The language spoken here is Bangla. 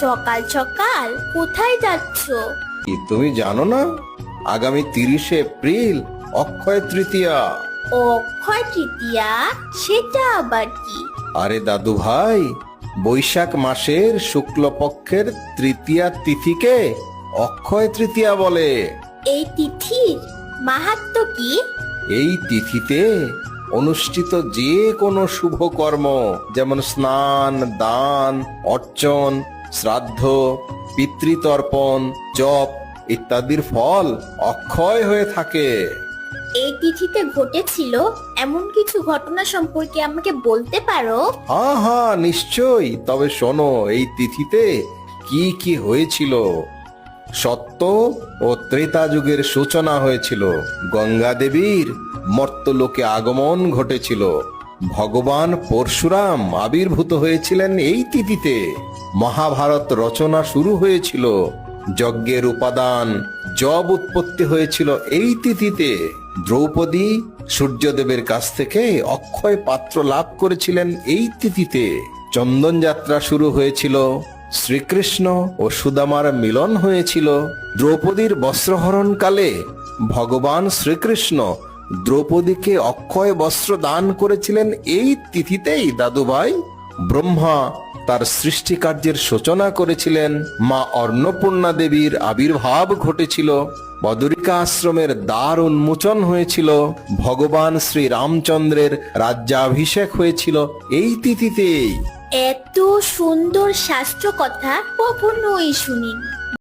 সকাল সকাল কোথায় যাচ্ছো? কি তুমি জানো না, আগামী 30শে এপ্রিল অক্ষয় তৃতীয়া। অক্ষয় তৃতীয়া, সেটা আবার কি? আরে দাদু ভাই, বৈশাখ মাসের শুক্লপক্ষের তৃতীয়া তিথিকে অক্ষয় তৃতীয়া বলে। এই তিথির মাহাত্ম্য কি? এই তিথিতে অনুষ্ঠিত যে কোনো শুভ কর্ম, যেমন স্নান, দান, অর্চন, শ্রাদ্ধ, পিতৃতর্পণ, জপ ইত্যাদির ফল অক্ষয় হয়ে থাকে। এই তিথিতে ঘটেছিল এমন কিছু ঘটনা সম্পর্কে আমাকে বলতে পারো? হ্যাঁ হ্যাঁ, নিশ্চয়ই। তবে শোনো, এই তিথিতে কি কি হয়েছিল। সত্য ও ত্রেতা যুগের সূচনা হয়েছিল। গঙ্গা দেবীর মর্তলোকে আগমন ঘটেছিল। ভগবান পরশুরাম আবির্ভূত হয়েছিলেন এই তিথিতে। মহাভারত রচনা শুরু হয়েছিল। যজ্ঞের উপাদান জব উৎপত্তি হয়েছিল এই তিথিতে। দ্রৌপদী সূর্যদেবের কাছ থেকে অক্ষয় পাত্র লাভ করেছিলেন এই তিথিতে। চন্দন যাত্রা শুরু হয়েছিল। শ্রীকৃষ্ণ ও সুদামার মিলন হয়েছিল। দ্রৌপদীর বস্ত্রহরণ কালে ভগবান শ্রীকৃষ্ণ দ্রৌপদীকে অক্ষয় বস্ত্র দান করেছিলেন এই তিথিতেই দাদুভাই। ব্রহ্মা তার সৃষ্টি কার্যের সূচনা করেছিলেন। মা অন্নপূর্ণা দেবীর আবির্ভাব ঘটেছিল। বদরিকা আশ্রমের দ্বার উন্মোচন হয়েছিল। ভগবান শ্রী রামচন্দ্রের রাজ্যাভিষেক হয়েছিল এই তিথিতেই। এত সুন্দর শাস্ত্র কথা কখনোই শুনিনি।